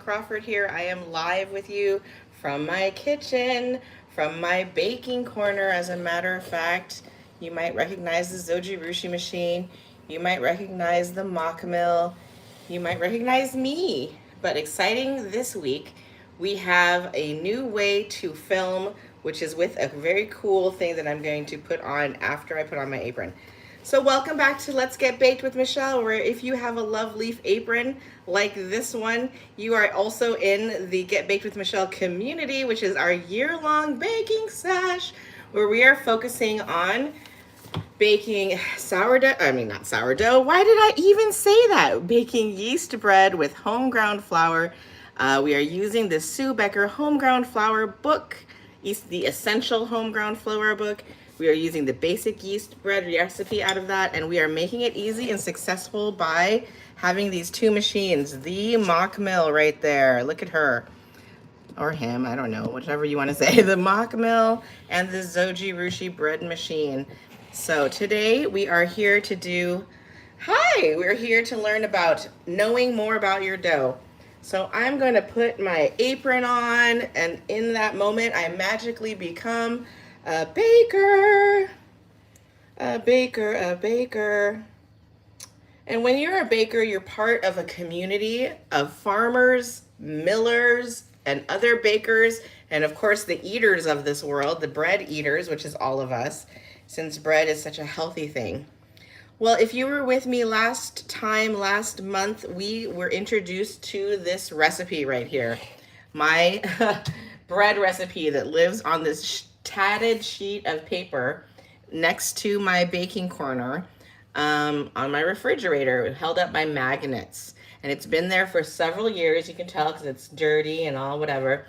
Crawford here. I am live with you from my kitchen, from my baking corner. As a matter of fact, you might recognize the Zojirushi machine. You might recognize the mock mill. You might recognize me. But exciting this week, we have a new way to film, which is with a very cool thing that I'm going to put on after I put on my apron. So welcome back to Let's Get Baked with Michelle, where if you have a love leaf apron like this one, you are also in the Get Baked with Michelle community, which is our year-long baking sesh, where we are focusing on baking not sourdough. Why did I even say that? Baking yeast bread with home ground flour. We are using the Sue Becker home ground flour book, the essential home ground flour book. We are using the basic yeast bread recipe out of that, and we are making it easy and successful by having these two machines. The mock mill right there. Look at her. Or him, I don't know, whichever you want to say. The mock mill and the Zojirushi bread machine. So today we are here to we're here to learn about knowing more about your dough. So I'm going to put my apron on, and in that moment I magically become a baker. A baker. And when you're a baker, you're part of a community of farmers, millers, and other bakers, and of course the eaters of this world, the bread eaters, which is all of us, since bread is such a healthy thing. Well, if you were with me last month, we were introduced to this recipe right here. My bread recipe that lives on this tatted sheet of paper next to my baking corner on my refrigerator, held up by magnets. And it's been there for several years. You can tell because it's dirty and all whatever.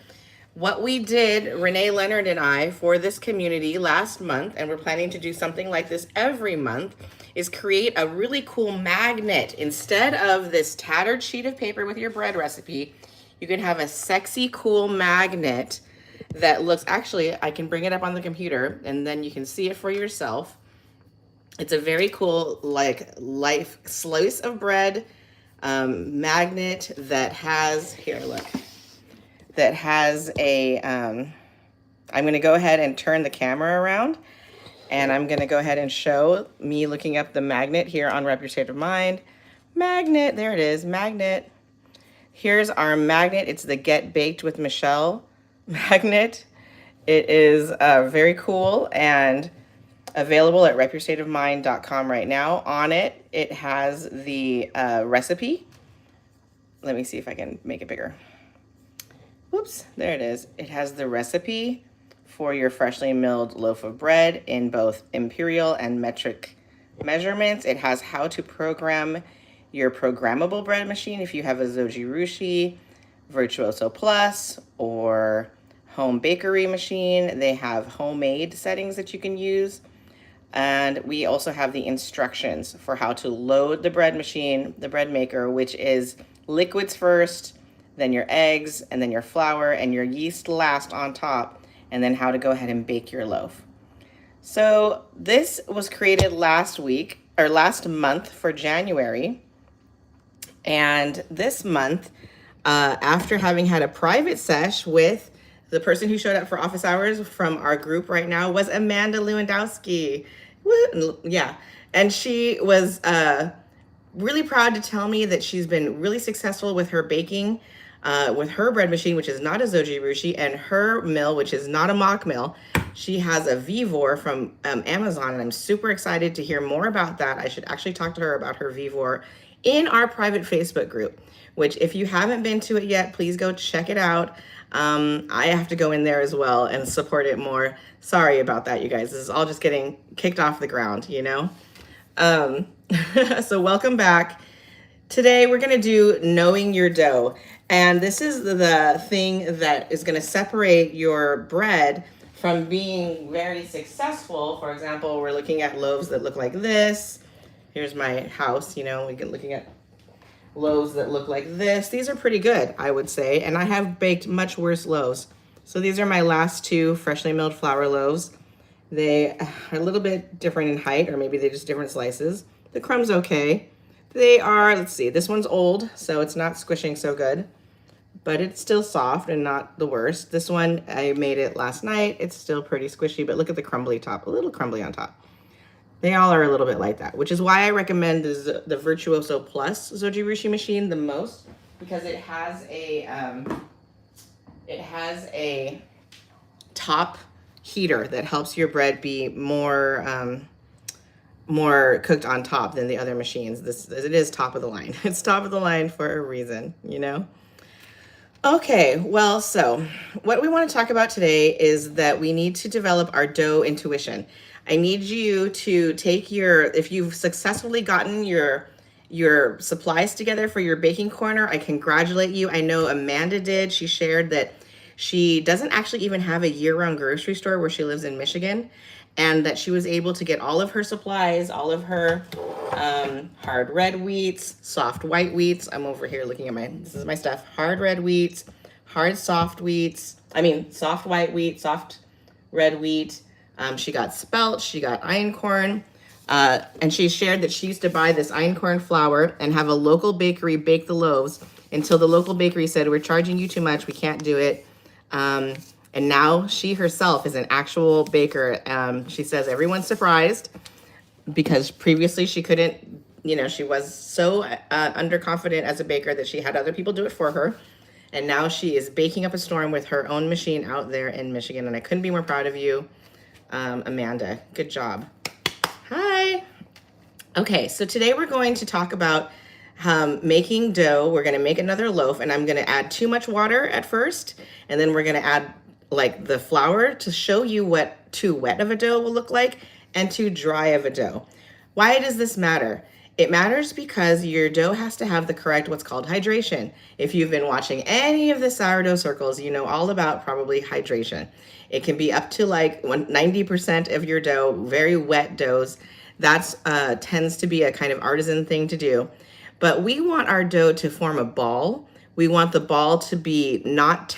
What we did, Renee Leonard and I, for this community last month, and we're planning to do something like this every month, is create a really cool magnet. Instead of this tattered sheet of paper with your bread recipe, you can have a sexy, cool magnet that looks, actually, I can bring it up on the computer and then you can see it for yourself. It's a very cool, like, life slice of bread magnet that has, here, look, that has a, I'm going to go ahead and turn the camera around, and I'm going to go ahead and show me looking up the magnet here on Rep Your State of Mind. Magnet, there it is, magnet. Here's our magnet. It's the Get Baked with Michelle magnet. It is very cool and available at repyourstateofmind.com right now. On it, it has the recipe. Let me see if I can make it bigger. Whoops, there it is. It has the recipe for your freshly milled loaf of bread in both imperial and metric measurements. It has how to program your programmable bread machine if you have a Zojirushi, Virtuoso Plus, or home bakery machine. They have homemade settings that you can use. And we also have the instructions for how to load the bread machine, the bread maker, which is liquids first, then your eggs, and then your flour, and your yeast last on top, and then how to go ahead and bake your loaf. So this was created last month for January. And this month, after having had a private sesh with the person who showed up for office hours from our group right now, was Amanda Lewandowski. Yeah. And she was really proud to tell me that she's been really successful with her baking, with her bread machine, which is not a Zojirushi, and her mill, which is not a mock mill. She has a Vivor from Amazon, and I'm super excited to hear more about that. I should actually talk to her about her Vivor in our private Facebook group, which if you haven't been to it yet, please go check it out. I have to go in there as well and support it more. Sorry about that, you guys. This is all just getting kicked off the ground, you know? So welcome back. Today we're going to do knowing your dough. And this is the thing that is going to separate your bread from being very successful. For example, we're looking at loaves that look like this. Here's my house, you know, we can looking at loaves that look like this. These are pretty good, I would say, and I have baked much worse loaves. So these are my last two freshly milled flour loaves. They are a little bit different in height, or maybe they're just different slices. The crumb's okay. They are, let's see, this one's old, so it's not squishing so good. but it's still soft and not the worst. This one, I made it last night. It's still pretty squishy, but look at the crumbly top, a little crumbly on top. They all are a little bit like that, which is why I recommend the Virtuoso Plus Zojirushi machine the most, because it has a top heater that helps your bread be more cooked on top than the other machines. It is top of the line. It's top of the line for a reason, you know? Okay, well, so what we want to talk about today is that we need to develop our dough intuition. I need you to take if you've successfully gotten your supplies together for your baking corner, I congratulate you. I know Amanda did. She shared that she doesn't actually even have a year-round grocery store where she lives in Michigan, and that she was able to get all of her supplies, all of her hard red wheats, soft white wheats. I'm over here looking at this is my stuff. Hard red wheats, soft white wheat, soft red wheat. She got spelt, she got einkorn. And she shared that she used to buy this einkorn flour and have a local bakery bake the loaves until the local bakery said, we're charging you too much, we can't do it. And now she herself is an actual baker. She says everyone's surprised because previously she couldn't, she was so underconfident as a baker that she had other people do it for her. And now she is baking up a storm with her own machine out there in Michigan. And I couldn't be more proud of you, Amanda. Good job. Hi. Okay, so today we're going to talk about making dough. We're going to make another loaf, and I'm going to add too much water at first, and then we're going to add like the flour to show you what too wet of a dough will look like and too dry of a dough. Why does this matter? It matters because your dough has to have the correct what's called hydration. If you've been watching any of the sourdough circles, you know all about probably hydration. It can be up to like 90% of your dough, very wet doughs. That's tends to be a kind of artisan thing to do. But we want our dough to form a ball. We want the ball to be not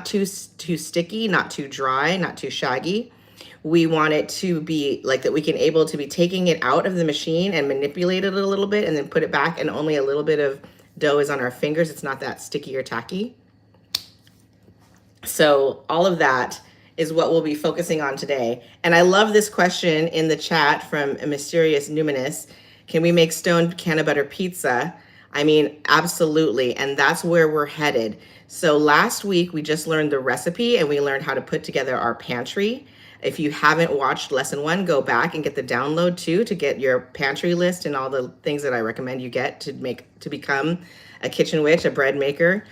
too sticky, not too dry, not too shaggy. We want it to be like that we can able to be taking it out of the machine and manipulate it a little bit and then put it back, and only a little bit of dough is on our fingers. It's not that sticky or tacky. So all of that is what we'll be focusing on today. And I love this question in the chat from a mysterious numinous. Can we make stoned canna butter pizza? I mean, absolutely. And that's where we're headed. So last week, we just learned the recipe and we learned how to put together our pantry. If you haven't watched lesson 1, go back and get the download too, to get your pantry list and all the things that I recommend you get to become a kitchen witch, a bread maker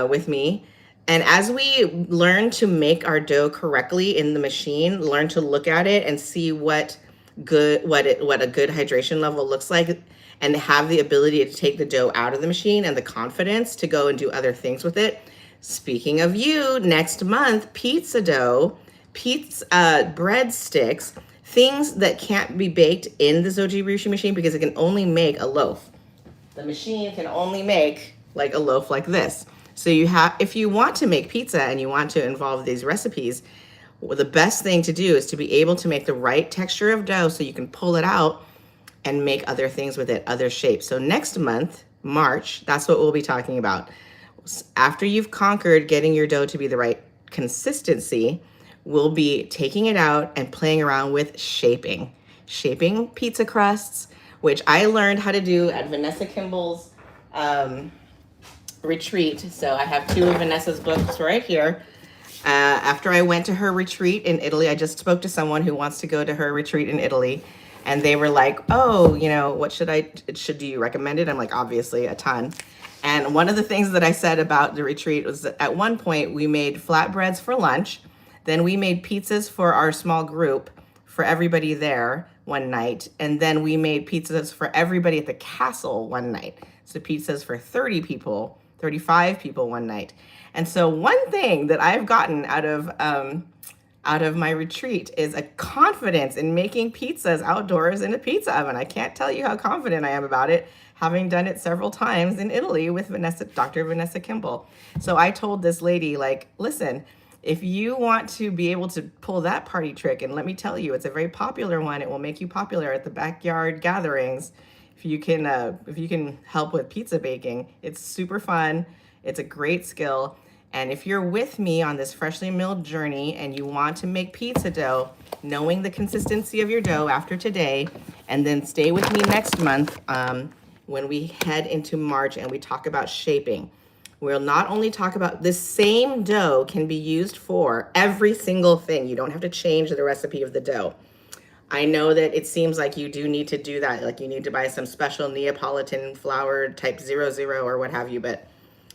with me. And as we learn to make our dough correctly in the machine, learn to look at it and see what a good hydration level looks like, and have the ability to take the dough out of the machine and the confidence to go and do other things with it. Speaking of you, next month, pizza dough, bread sticks, things that can't be baked in the Zojirushi machine because it can only make a loaf. The machine can only make like a loaf like this. So if you want to make pizza and you want to involve these recipes, well, the best thing to do is to be able to make the right texture of dough so you can pull it out and make other things with it, other shapes. So next month, March, that's what we'll be talking about. After you've conquered getting your dough to be the right consistency, we'll be taking it out and playing around with shaping pizza crusts, which I learned how to do at Vanessa Kimball's retreat. So I have 2 of Vanessa's books right here. After I went to her retreat in Italy, I just spoke to someone who wants to go to her retreat in Italy. And they were like, oh, what do you recommend it? I'm like, obviously a ton. And one of the things that I said about the retreat was that at one point we made flatbreads for lunch. Then we made pizzas for our small group for everybody there one night. And then we made pizzas for everybody at the castle one night. So pizzas for 30 people, 35 people one night. And so one thing that I've gotten out of my retreat is a confidence in making pizzas outdoors in a pizza oven. I can't tell you how confident I am about it, having done it several times in Italy with Dr. Vanessa Kimball. So I told this lady, like, listen, if you want to be able to pull that party trick, and let me tell you, it's a very popular one. It will make you popular at the backyard gatherings. If you can help with pizza baking, it's super fun. It's a great skill. And if you're with me on this freshly milled journey and you want to make pizza dough, knowing the consistency of your dough after today, and then stay with me next month when we head into March and we talk about shaping. We'll not only talk about this same dough can be used for every single thing. You don't have to change the recipe of the dough. I know that it seems like you do need to do that. Like you need to buy some special Neapolitan flour type 00 or what have you. But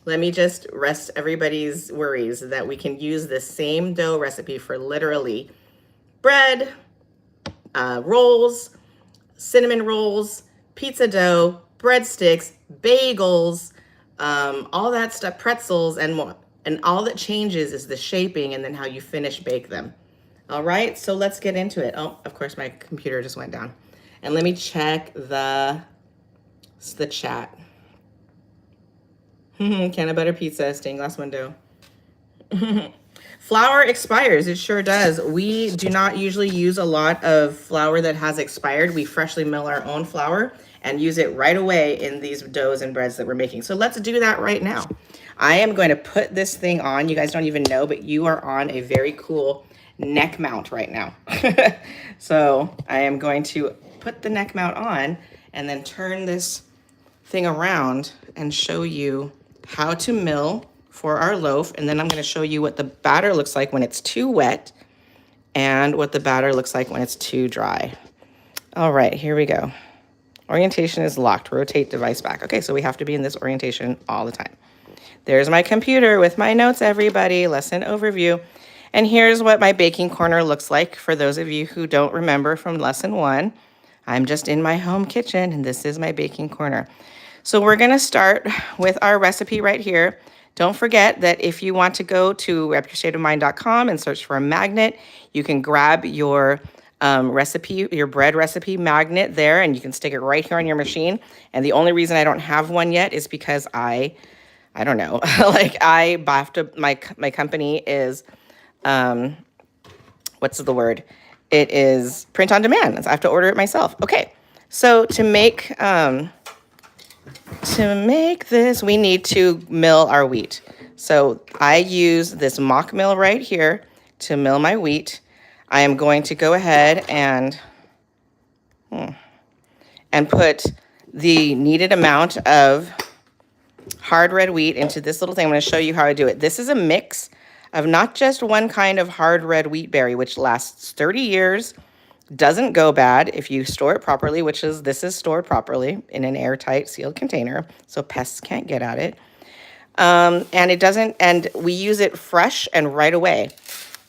let me just rest everybody's worries that we can use the same dough recipe for literally bread, rolls, cinnamon rolls, pizza dough, breadsticks, bagels, all that stuff, pretzels, and more. And all that changes is the shaping and then how you finish bake them. All right, so let's get into it. Oh, of course, my computer just went down. And let me check the chat. Can of butter pizza, stained glass window. Flour expires, it sure does. We do not usually use a lot of flour that has expired. We freshly mill our own flour and use it right away in these doughs and breads that we're making. So let's do that right now. I am going to put this thing on. You guys don't even know, but you are on a very cool neck mount right now. So I am going to put the neck mount on and then turn this thing around and show you how to mill for our loaf. And then I'm going to show you what the batter looks like when it's too wet and what the batter looks like when it's too dry. All right, here we go. Orientation is locked. Rotate device back. Okay, so we have to be in this orientation all the time. There's my computer with my notes, everybody. Lesson overview. And here's what my baking corner looks like for those of you who don't remember from lesson 1. I'm just in my home kitchen, and this is my baking corner. So we're going to start with our recipe right here. Don't forget that if you want to go to repyourstateofmind.com and search for a magnet, you can grab your recipe, your bread recipe magnet there, and you can stick it right here on your machine. And the only reason I don't have one yet is because I don't know, like I have to, my company is, what's the word? It is print on demand. So I have to order it myself. Okay. So to make this, we need to mill our wheat. So I use this mock mill right here to mill my wheat. I am going to go ahead and put the needed amount of hard red wheat into this little thing. I'm going to show you how I do it. This is a mix of not just one kind of hard red wheat berry, which lasts 30 years, doesn't go bad if you store it properly, this is stored properly in an airtight sealed container, so pests can't get at it. And we use it fresh and right away.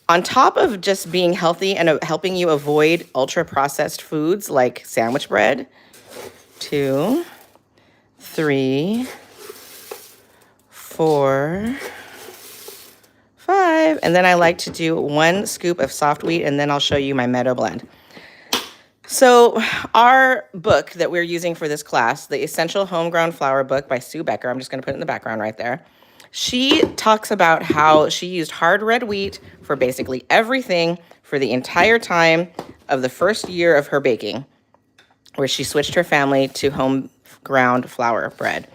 On top of just being healthy and helping you avoid ultra-processed foods like sandwich bread, 2, 3, 4, 5, and then I like to do 1 scoop of soft wheat, and then I'll show you my meadow blend. So our book that we're using for this class, the Essential Homegrown Flour book by Sue Becker, I'm just going to put it in the background right there. She talks about how she used hard red wheat for basically everything for the entire time of the first year of her baking, where she switched her family to home ground flour bread.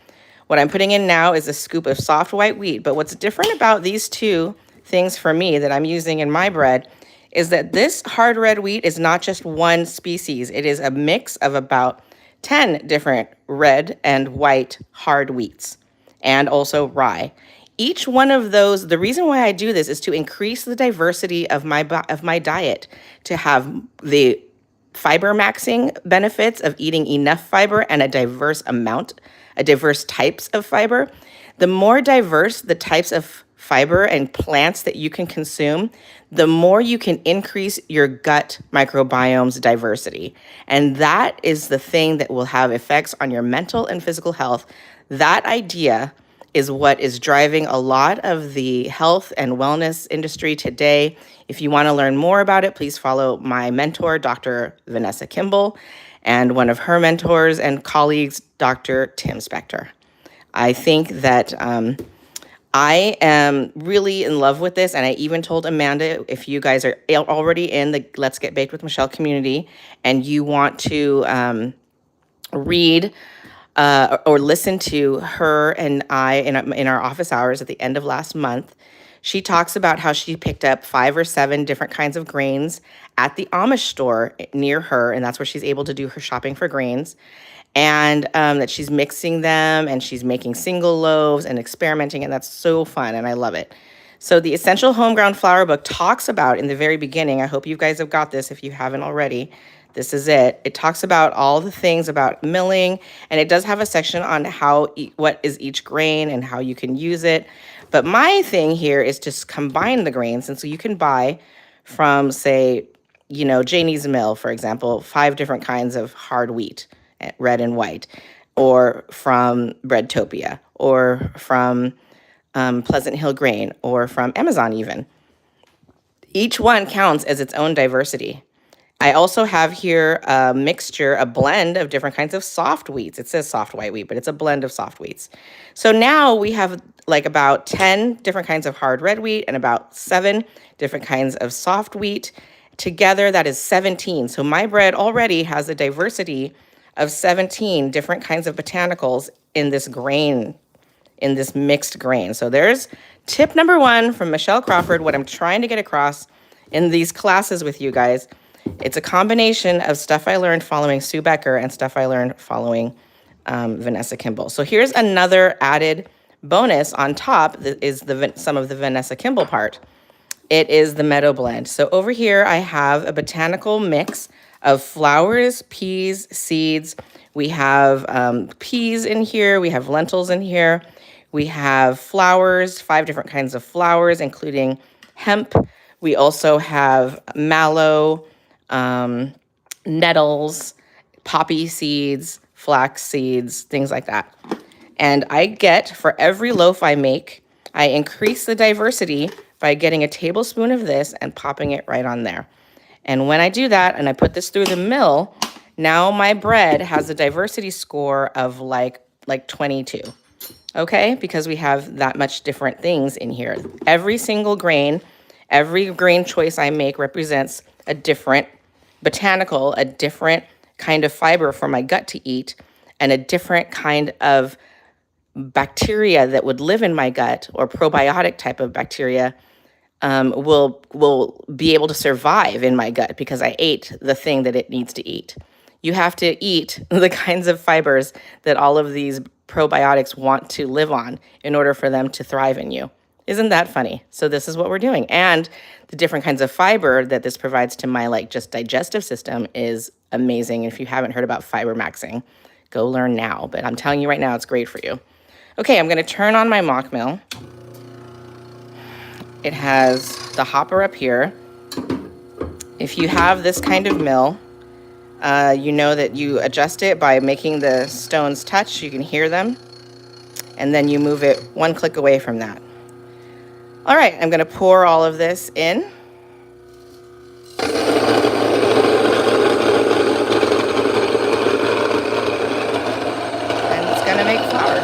What I'm putting in now is a scoop of soft white wheat, but what's different about these two things for me that I'm using in my bread is that this hard red wheat is not just one species. It is a mix of about 10 different red and white hard wheats and also rye. Each one of those, the reason why I do this is to increase the diversity of my diet, to have the fiber maxing benefits of eating enough fiber and a diverse types of fiber. The more diverse the types of fiber and plants that you can consume, the more you can increase your gut microbiome's diversity. And that is the thing that will have effects on your mental and physical health. That idea is what is driving a lot of the health and wellness industry today. If you want to learn more about it, please follow my mentor, Dr. Vanessa Kimball, and one of her mentors and colleagues, Dr. Tim Spector. I think that I am really in love with this, and I even told Amanda, if you guys are already in the Let's Get Baked with Michelle community and you want to read or listened to her and I in our office hours at the end of last month. She talks about how she picked up 5 or 7 different kinds of grains at the Amish store near her, and that's where she's able to do her shopping for grains. And that she's mixing them and she's making single loaves and experimenting, and that's so fun, and I love it. So the Essential Homegrown Flour book talks about in the very beginning, I hope you guys have got this if you haven't already, this is it. It talks about all the things about milling, and it does have a section on what is each grain and how you can use it. But my thing here is to combine the grains, and so you can buy from, say, Janie's Mill, for example, 5 different kinds of hard wheat, red and white, or from Breadtopia, or from Pleasant Hill Grain, or from Amazon even. Each one counts as its own diversity. I also have here a mixture, a blend of different kinds of soft wheats. It says soft white wheat, but it's a blend of soft wheats. So now we have like about 10 different kinds of hard red wheat and about 7 different kinds of soft wheat. Together, that is 17. So my bread already has a diversity of 17 different kinds of botanicals in this grain, in this mixed grain. So there's tip number 1 from Michelle Crawford, what I'm trying to get across in these classes with you guys. It's a combination of stuff I learned following Sue Becker and stuff I learned following Vanessa Kimball. So here's another added bonus on top that is some of the Vanessa Kimball part. It is the Meadow Blend. So over here I have a botanical mix of flowers, peas, seeds. We have peas in here. We have lentils in here. We have flowers, 5 different kinds of flowers, including hemp. We also have mallow, nettles, poppy seeds, flax seeds, things like that. And I get, for every loaf I make, I increase the diversity by getting a tablespoon of this and popping it right on there. And when I do that and I put this through the mill, now my bread has a diversity score of like 22. Okay? Because we have that much different things in here. Every single grain, every grain choice I make represents a different botanical, a different kind of fiber for my gut to eat, and a different kind of bacteria that would live in my gut, or probiotic type of bacteria, will be able to survive in my gut because I ate the thing that it needs to eat. You have to eat the kinds of fibers that all of these probiotics want to live on in order for them to thrive in you. Isn't that funny? So this is what we're doing. And the different kinds of fiber that this provides to my just digestive system is amazing. If you haven't heard about fiber maxing, go learn now. But I'm telling you right now, it's great for you. Okay, I'm going to turn on my mock mill. It has the hopper up here. If you have this kind of mill, you know that you adjust it by making the stones touch. You can hear them. And then you move it 1 click away from that. All right, I'm going to pour all of this in. And it's going to make flour.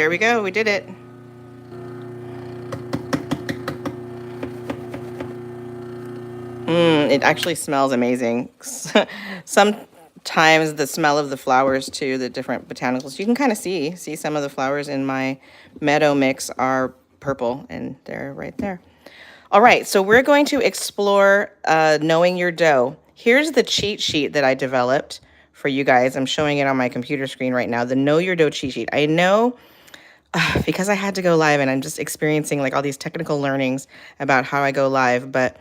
there we go. We did it. It actually smells amazing. Sometimes the smell of the flowers too, the different botanicals, you can kind of see some of the flowers in my meadow mix are purple, and they're right there. All right, so we're going to explore knowing your dough. Here's the cheat sheet that I developed for you guys. I'm showing it on my computer screen right now, the Know Your Dough cheat sheet. I know because I had to go live and I'm just experiencing like all these technical learnings about how I go live, but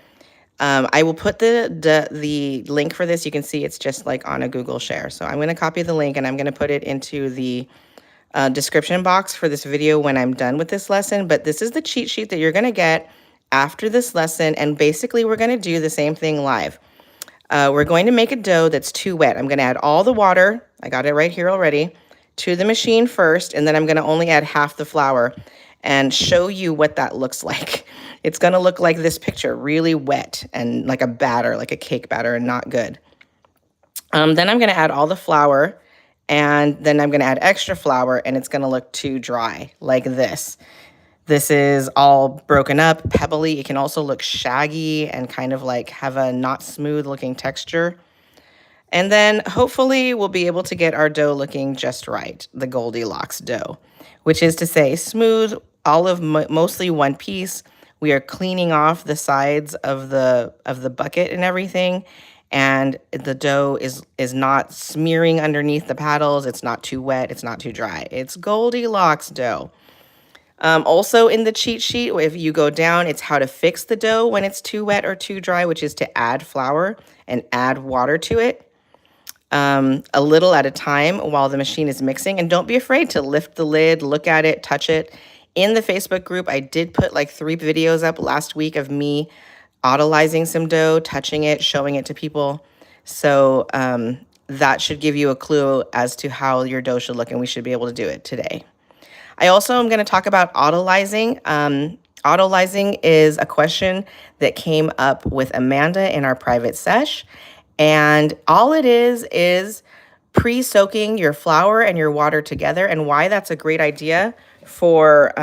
I will put the link for this. You can see it's just like on a Google share. So I'm going to copy the link and I'm going to put it into the description box for this video when I'm done with this lesson. But this is the cheat sheet that you're going to get after this lesson. And basically, we're going to do the same thing live. We're going to make a dough that's too wet. I'm going to add all the water. I got it right here already to the machine first. And then I'm going to only add half the flour and show you what that looks like. It's going to look like this picture, really wet and like a batter, like a cake batter, and not good. Then I'm going to add all the flour, and then I'm going to add extra flour, and it's going to look too dry, like this. This is all broken up, pebbly. It can also look shaggy and kind of like have a not smooth looking texture. And then hopefully we'll be able to get our dough looking just right, the Goldilocks dough, which is to say smooth, olive, mostly one piece. We are cleaning off the sides of the bucket and everything, and the dough is not smearing underneath the paddles. It's not too wet. It's not too dry. It's Goldilocks dough. Also in the cheat sheet, if you go down, it's how to fix the dough when it's too wet or too dry, which is to add flour and add water to it. A little at a time while the machine is mixing. And don't be afraid to lift the lid, look at it, touch it. In the Facebook group, I did put like 3 videos up last week of me autolyzing some dough, touching it, showing it to people. So that should give you a clue as to how your dough should look, and we should be able to do it today. I also am going to talk about autolyzing. Autolyzing is a question that came up with Amanda in our private sesh. And all it is pre-soaking your flour and your water together. And why that's a great idea for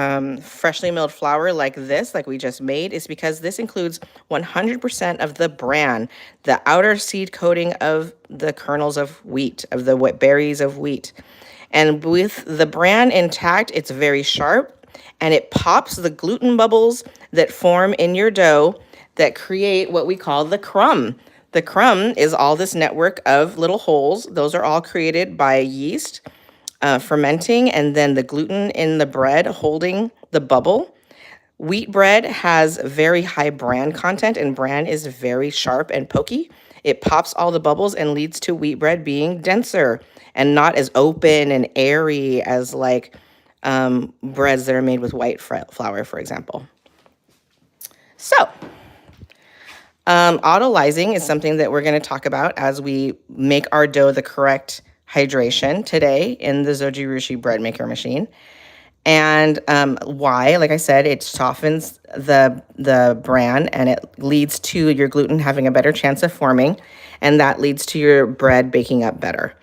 freshly milled flour like this, like we just made, is because this includes 100% of the bran, the outer seed coating of the kernels of wheat, of the berries of wheat. And with the bran intact, it's very sharp, and it pops the gluten bubbles that form in your dough that create what we call the crumb. The crumb is all this network of little holes. Those are all created by yeast fermenting, and then the gluten in the bread holding the bubble. Wheat bread has very high bran content, and bran is very sharp and pokey. It pops all the bubbles and leads to wheat bread being denser and not as open and airy as like breads that are made with white flour, for example. So autolyzing is something that we're going to talk about as we make our dough the correct hydration today in the Zojirushi bread maker machine. And why? Like I said, it softens the bran, and it leads to your gluten having a better chance of forming, and that leads to your bread baking up better.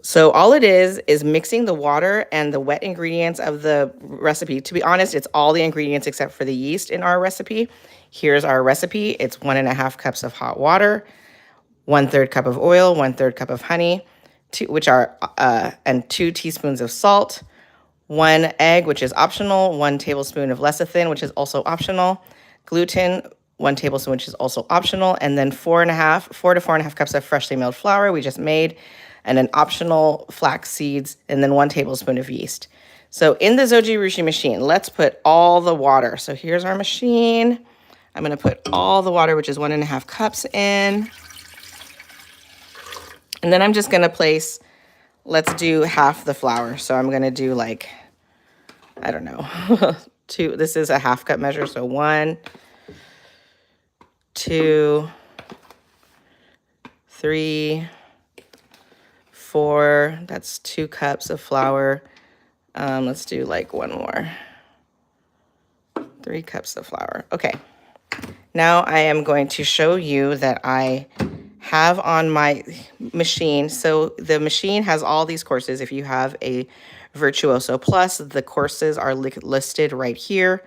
So all it is mixing the water and the wet ingredients of the recipe. To be honest, it's all the ingredients except for the yeast in our recipe. Here's our recipe. It's 1.5 cups of hot water, 1/3 cup of oil, 1/3 cup of honey, and 2 teaspoons of salt, 1 egg, which is optional, 1 tablespoon of lecithin, which is also optional, gluten, 1 tablespoon, which is also optional, and then 4 to 4.5 cups of freshly milled flour we just made, and an optional flax seeds, and then 1 tablespoon of yeast. So in the Zojirushi machine, let's put all the water. So here's our machine. I'm going to put all the water, which is 1.5 cups, in. And then I'm just going to place, let's do half the flour. So I'm going to do like, I don't know, 2. This is a 1/2 cup measure. So 1, 2, 3, 4. That's 2 cups of flour. Let's do like 1 more. 3 cups of flour. Okay. Now I am going to show you that I have on my machine. So the machine has all these courses. If you have a Virtuoso Plus. The courses are listed right here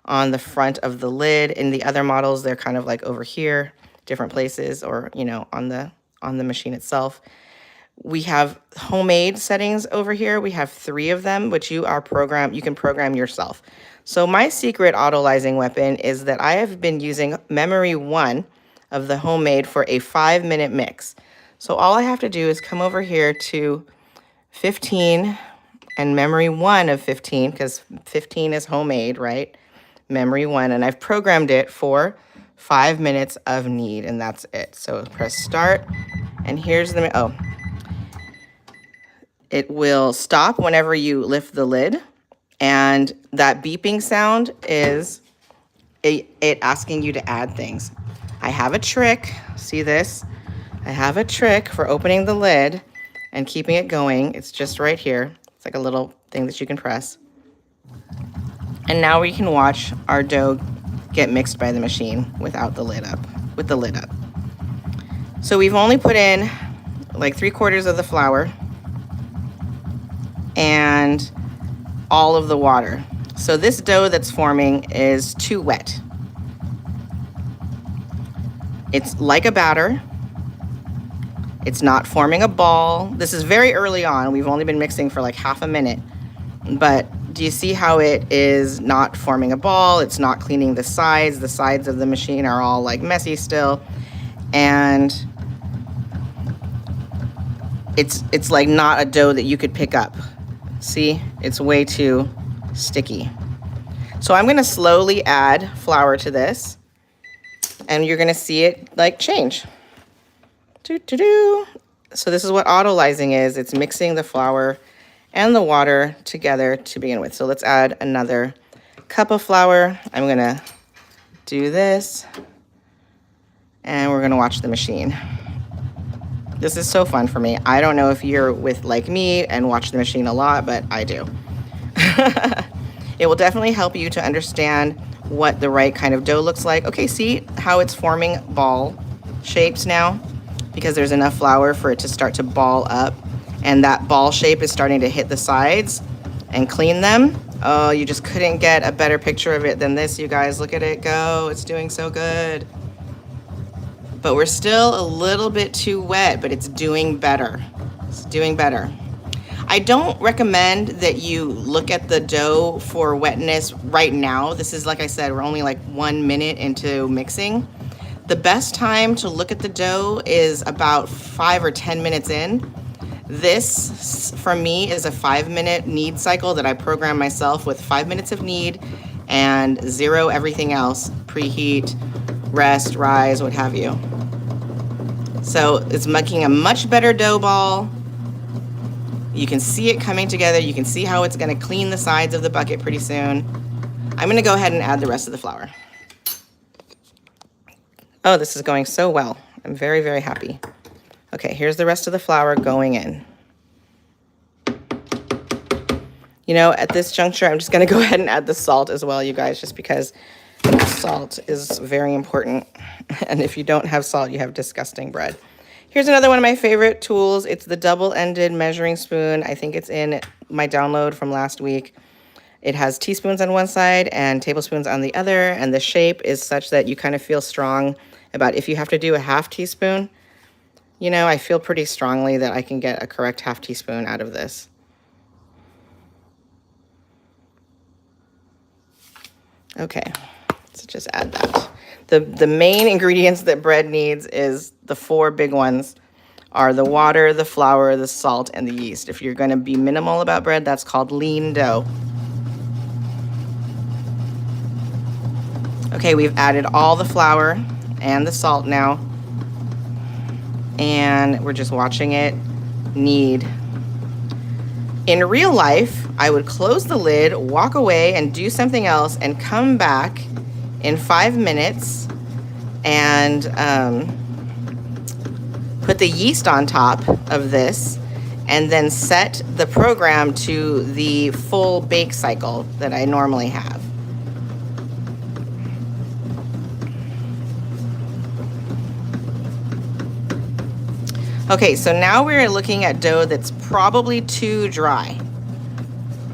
on the front of the lid. In the other models, they're kind of like over here, different places, or, you know, on the machine itself. We have homemade settings over here. We have 3 of them, which you can program yourself. So my secret autolyzing weapon is that I have been using memory 1 of the homemade for a 5-minute mix. So all I have to do is come over here to 15 and memory 1 of 15, because 15 is homemade, right? Memory 1, and I've programmed it for 5 minutes of need, and that's it. So press start, and here's it will stop whenever you lift the lid, and that beeping sound is it asking you to add things. I have a trick, see this? I have a trick for opening the lid and keeping it going. It's just right here. It's like a little thing that you can press. And now we can watch our dough get mixed by the machine without the lid up, with the lid up. So we've only put in like 3/4 of the flour and all of the water. So this dough that's forming is too wet. It's like a batter. It's not forming a ball. This is very early on. We've only been mixing for like half a minute. But do you see how it is not forming a ball? It's not cleaning the sides. The sides of the machine are all like messy still. And it's like not a dough that you could pick up. See, it's way too sticky. So I'm gonna slowly add flour to this, and you're gonna see it like change. So this is what autolyzing is. It's mixing the flour and the water together to begin with. So let's add another cup of flour. I'm gonna do this, and we're gonna watch the machine. This is so fun for me. I don't know if you're like me and watch the machine a lot, but I do. It will definitely help you to understand what the right kind of dough looks like. Okay, see how it's forming ball shapes now? Because there's enough flour for it to start to ball up, and that ball shape is starting to hit the sides and clean them. Oh, you just couldn't get a better picture of it than this, you guys. Look at it go. It's doing so good. But we're still a little bit too wet, but it's doing better. It's doing better. I don't recommend that you look at the dough for wetness right now. This is, like I said, we're only like 1 minute into mixing. The best time to look at the dough is about 5 or 10 minutes in. This, for me, is a 5-minute knead cycle that I program myself with 5 minutes of knead and 0 everything else, preheat, rest, rise, what have you. So it's making a much better dough ball. You can see it coming together. You can see how it's gonna clean the sides of the bucket pretty soon. I'm gonna go ahead and add the rest of the flour. Oh, this is going so well. I'm very, very happy. Okay, here's the rest of the flour going in. You know, at this juncture, I'm just gonna go ahead and add the salt as well, you guys, just because salt is very important. And if you don't have salt, you have disgusting bread. Here's another one of my favorite tools. It's the double-ended measuring spoon. I think it's in my download from last week. It has teaspoons on one side and tablespoons on the other, and the shape is such that you kind of feel strong about if you have to do a half teaspoon. You know, I feel pretty strongly that I can get a correct half teaspoon out of this. Okay, so just add that. The main ingredients that bread needs is the 4 big ones are the water, the flour, the salt, and the yeast. If you're gonna be minimal about bread, that's called lean dough. Okay, we've added all the flour and the salt now, and we're just watching it knead. In real life, I would close the lid, walk away, and do something else, and come back in 5 minutes and put the yeast on top of this, and then set the program to the full bake cycle that I normally have. Okay, so now we're looking at dough that's probably too dry.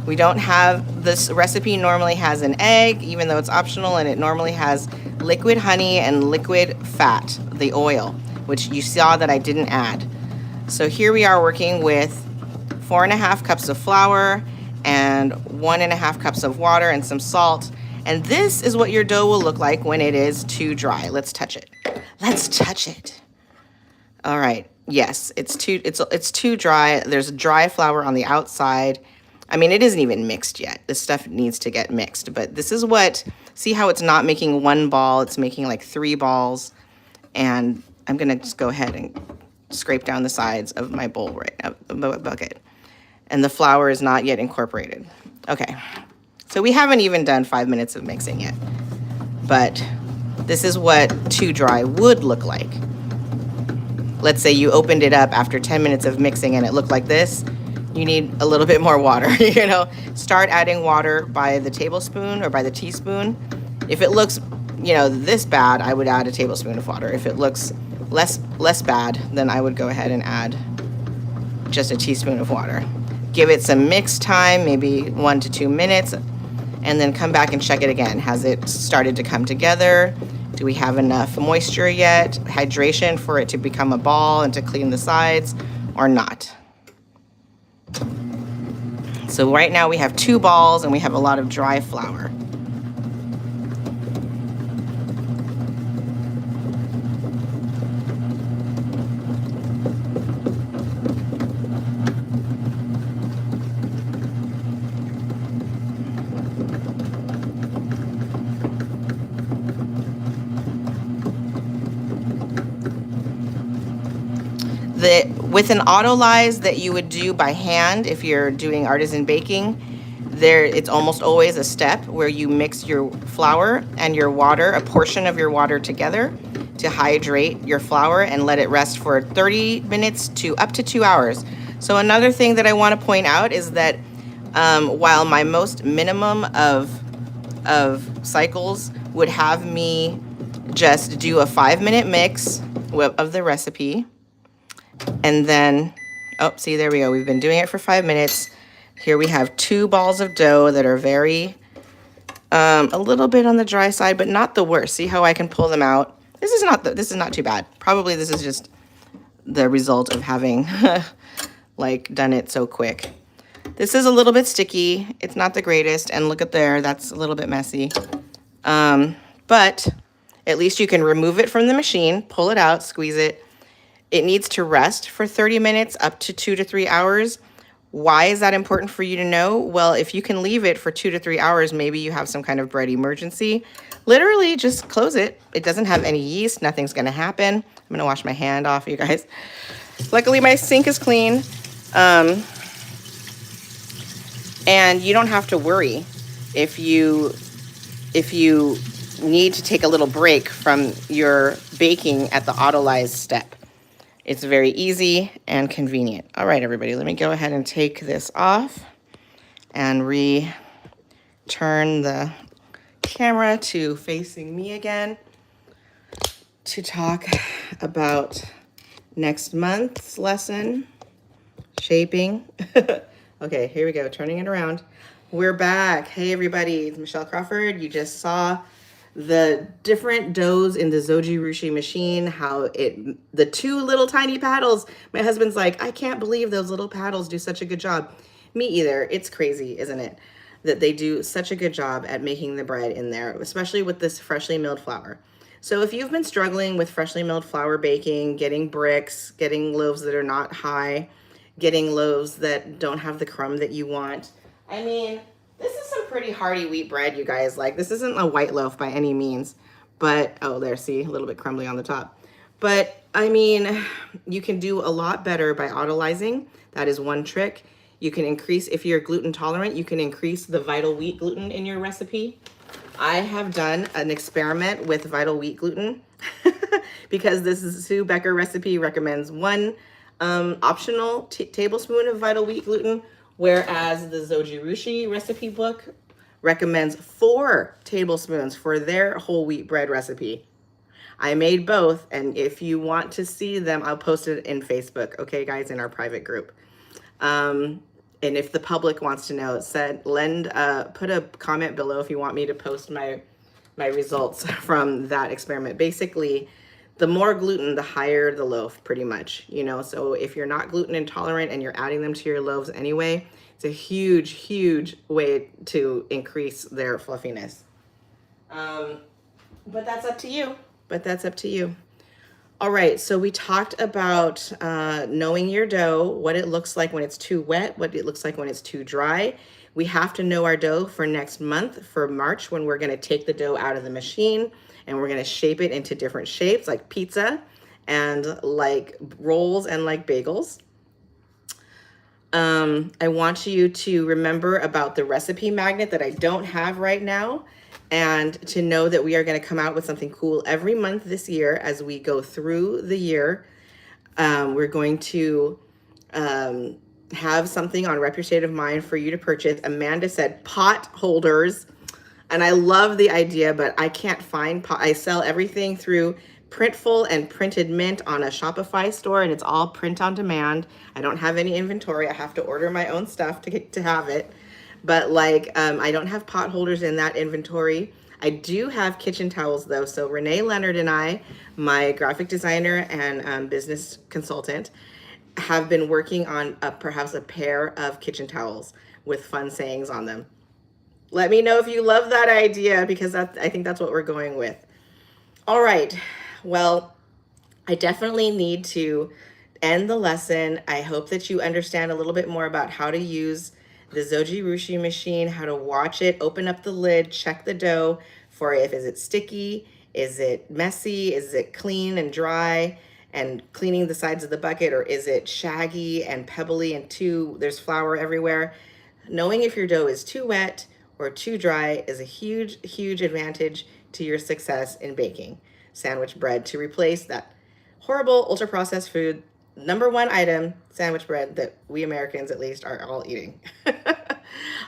We don't have, this recipe normally has an egg, even though it's optional, and it normally has liquid honey and liquid fat, the oil, which you saw that I didn't add. So here we are working with 4.5 cups of flour and 1.5 cups of water and some salt. And this is what your dough will look like when it is too dry. Let's touch it. Let's touch it. All right. Yes, it's too dry. There's dry flour on the outside. I mean, it isn't even mixed yet. This stuff needs to get mixed, but this is what, see how it's not making one ball, it's making like 3 balls. And I'm gonna just go ahead and scrape down the sides of my bowl right now, the bucket. And the flour is not yet incorporated. Okay, so we haven't even done 5 minutes of mixing yet, but this is what too dry would look like. Let's say you opened it up after 10 minutes of mixing and it looked like this. You need a little bit more water, you know. Start adding water by the tablespoon or by the teaspoon. If it looks, you know, this bad, I would add a tablespoon of water. If it looks less bad, then I would go ahead and add just a teaspoon of water. Give it some mix time, maybe 1 to 2 minutes, and then come back and check it again. Has it started to come together? Do we have enough moisture yet? Hydration for it to become a ball and to clean the sides or not? So right now we have 2 balls and we have a lot of dry flour. With an autolyze that you would do by hand if you're doing artisan baking, it's almost always a step where you mix your flour and your water, a portion of your water together to hydrate your flour and let it rest for 30 minutes to up to 2 hours. So another thing that I want to point out is that while my most minimum of cycles would have me just do a 5-minute mix of the recipe, and then, oh, see, there we go. We've been doing it for 5 minutes. Here we have 2 balls of dough that are very, a little bit on the dry side, but not the worst. See how I can pull them out? This is not too bad. Probably this is just the result of having like done it so quick. This is a little bit sticky. It's not the greatest. And look at there, that's a little bit messy. But at least you can remove it from the machine, pull it out, squeeze it. It needs to rest for 30 minutes up to 2 to 3 hours. Why is that important for you to know? Well, if you can leave it for 2 to 3 hours, maybe you have some kind of bread emergency. Literally just close it. It doesn't have any yeast. Nothing's gonna happen. I'm gonna wash my hand off, you guys. Luckily my sink is clean. And you don't have to worry if you need to take a little break from your baking at the autolyze step. It's very easy and convenient. All right, everybody, let me go ahead and take this off and turn the camera to facing me again to talk about next month's lesson, shaping. Okay, here we go, turning it around. We're back. Hey, everybody, it's Michelle Crawford. You just saw the different doughs in the Zoji Rushi machine, how the 2 little tiny paddles. My husband's like, I can't believe those little paddles do such a good job. Me either. It's crazy, isn't it? That they do such a good job at making the bread in there, especially with this freshly milled flour. So if you've been struggling with freshly milled flour baking, getting bricks, getting loaves that are not high, getting loaves that don't have the crumb that you want, I mean, this is some pretty hearty wheat bread, you guys. Like, this isn't a white loaf by any means, but, oh, there, see, a little bit crumbly on the top. But, I mean, you can do a lot better by autolyzing. That is one trick. You can increase, if you're gluten tolerant, you can increase the vital wheat gluten in your recipe. I have done an experiment with vital wheat gluten because this is Sue Becker recipe recommends 1 optional tablespoon of vital wheat gluten, whereas the Zoji Rushi recipe book recommends 4 tablespoons for their whole wheat bread recipe. I made both, and if you want to see them, I'll post it in Facebook, okay, guys, in our private group. And if the public wants to know, put a comment below if you want me to post my results from that experiment. Basically, the more gluten, the higher the loaf, pretty much, you know. So if you're not gluten intolerant and you're adding them to your loaves anyway, it's a huge, huge way to increase their fluffiness. But that's up to you. All right, so we talked about knowing your dough, what it looks like when it's too wet, what it looks like when it's too dry. We have to know our dough for next month, for March, when we're gonna take the dough out of the machine and we're gonna shape it into different shapes like pizza and like rolls and like bagels. I want you to remember about the recipe magnet that I don't have right now, and to know that we are going to come out with something cool every month this year as we go through the year. We're going to have something on Rep Your State of Mind for you to purchase. Amanda said pot holders, and I love the idea, but I can't find pot. I sell everything through Printful and Printed Mint on a Shopify store, and it's all print on demand. I don't have any inventory. I have to order my own stuff to have it. But like, I don't have pot holders in that inventory. I do have kitchen towels though. So Renee Leonard and I, my graphic designer and business consultant, have been working on perhaps a pair of kitchen towels with fun sayings on them. Let me know if you love that idea, because I think that's what we're going with. All right. Well, I definitely need to end the lesson. I hope that you understand a little bit more about how to use the Zojirushi machine, how to watch it, open up the lid, check the dough for is it sticky, is it messy, is it clean and dry and cleaning the sides of the bucket, or is it shaggy and pebbly and there's flour everywhere. Knowing if your dough is too wet or too dry is a huge, huge advantage to your success in baking sandwich bread, to replace that horrible ultra-processed food, number one item, sandwich bread, that we Americans at least are all eating.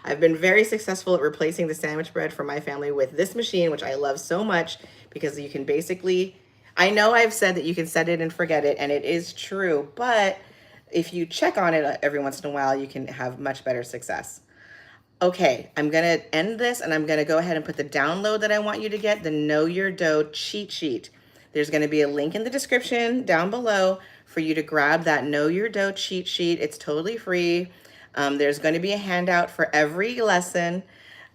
I've been very successful at replacing the sandwich bread for my family with this machine, which I love so much, because you can basically, I know I've said that you can set it and forget it, and it is true, but if you check on it every once in a while, you can have much better success. Okay, I'm going to end this, and I'm going to go ahead and put the download that I want you to get, the Know Your Dough cheat sheet. There's going to be a link in the description down below for you to grab that Know Your Dough cheat sheet. It's totally free. There's going to be a handout for every lesson,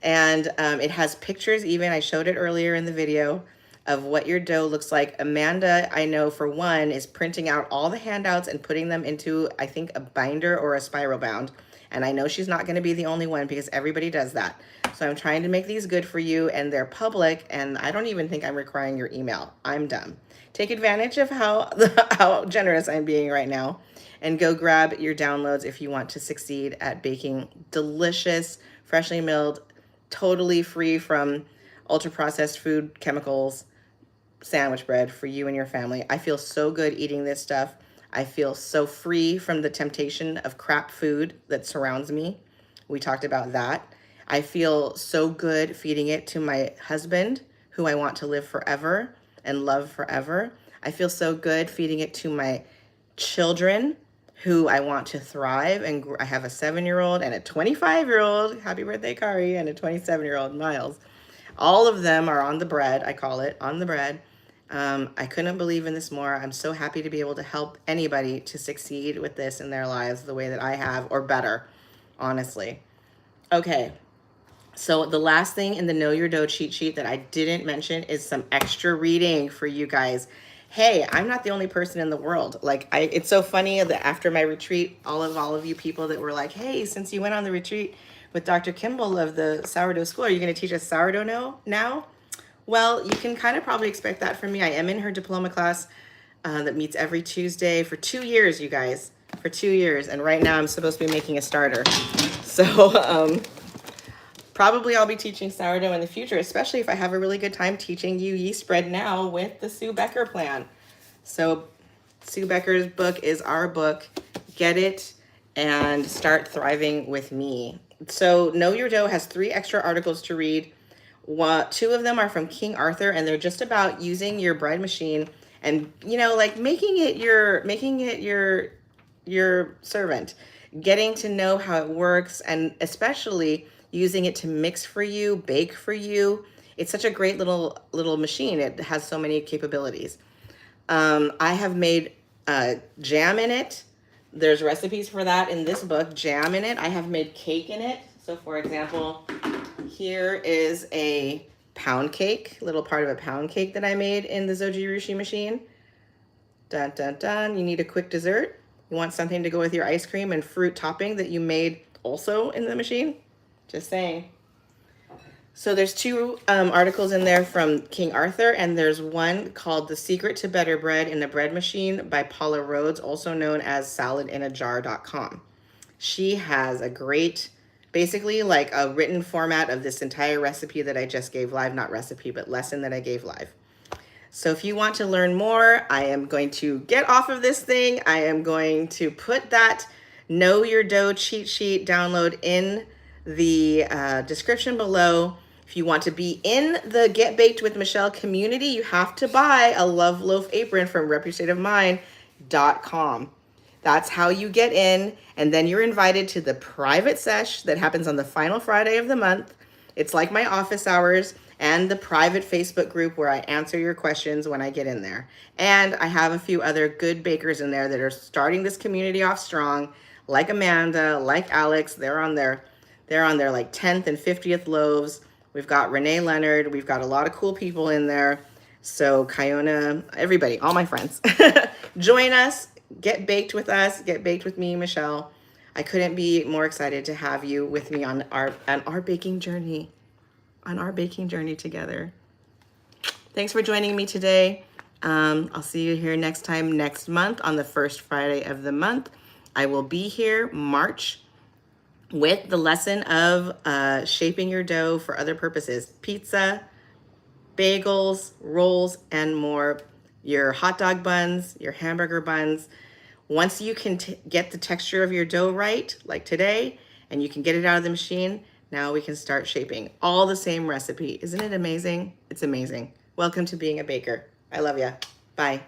and it has pictures even. I showed it earlier in the video of what your dough looks like. Amanda, I know for one, is printing out all the handouts and putting them into, I think, a binder or a spiral bound. And I know she's not going to be the only one, because everybody does that. So I'm trying to make these good for you, and they're public, and I don't even think I'm requiring your email. I'm dumb. Take advantage of how generous I'm being right now, and go grab your downloads if you want to succeed at baking delicious, freshly milled, totally free from ultra-processed food chemicals sandwich bread for you and your family. I feel so good eating this stuff. I feel so free from the temptation of crap food that surrounds me. We talked about that. I feel so good feeding it to my husband, who I want to live forever and love forever. I feel so good feeding it to my children, who I want to thrive. And I have a 7-year-old and a 25-year-old, happy birthday, Kari, and a 27-year-old, Miles. All of them are on the bread. I call it on the bread. I couldn't believe in this more. I'm so happy to be able to help anybody to succeed with this in their lives the way that I have, or better, honestly. Okay, so the last thing in the Know Your Dough cheat sheet that I didn't mention is some extra reading for you guys. Hey, I'm not the only person in the world. Like, it's so funny that after my retreat, all of you people that were like, hey, since you went on the retreat with Dr. Kimball of the Sourdough School, are you going to teach us sourdough now? Well, you can kind of probably expect that from me. I am in her diploma class that meets every Tuesday for 2 years, you guys, for 2 years. And right now I'm supposed to be making a starter. So probably I'll be teaching sourdough in the future, especially if I have a really good time teaching you yeast bread now with the Sue Becker plan. So Sue Becker's book is our book. Get it and start thriving with me. So Know Your Dough has 3 extra articles to read. 2 of them are from King Arthur, and they're just about using your bread machine and, you know, like making it your servant, getting to know how it works, and especially using it to mix for you, bake for you. It's such a great little machine. It has so many capabilities. I have made jam in it. There's recipes for that in this book, jam in it. I have made cake in it. So for example, here is a pound cake, little part of a pound cake that I made in the Zoji Rushi machine. Dun, dun, dun. You need a quick dessert. You want something to go with your ice cream and fruit topping that you made also in the machine? Just saying. So there's two articles in there from King Arthur, and there's one called The Secret to Better Bread in the Bread Machine by Paula Rhodes, also known as saladinajar.com. She has a great, basically like a written format of this entire recipe that I just gave live, not recipe, but lesson that I gave live. So if you want to learn more, I am going to get off of this thing. I am going to put that Know Your Dough cheat sheet download in the description below. If you want to be in the Get Baked with Michelle community, you have to buy a Love Loaf apron from repustatedofmind.com. That's how you get in, and then you're invited to the private sesh that happens on the final Friday of the month. It's like my office hours and the private Facebook group where I answer your questions when I get in there. And I have a few other good bakers in there that are starting this community off strong, like Amanda, like Alex. They're on their like 10th and 50th loaves. We've got Renee Leonard. We've got a lot of cool people in there. So Kiona, everybody, all my friends, join us, get baked with us, get baked with me, Michelle. I couldn't be more excited to have you with me on our baking journey, together. Thanks for joining me today. I'll see you here next time next month on the first Friday of the month. I will be here March with the lesson of shaping your dough for other purposes. Pizza, bagels, rolls, and more. Your hot dog buns, your hamburger buns. Once you can get the texture of your dough right, like today, and you can get it out of the machine, now we can start shaping. All the same recipe. Isn't it amazing? It's amazing. Welcome to being a baker. I love ya. Bye.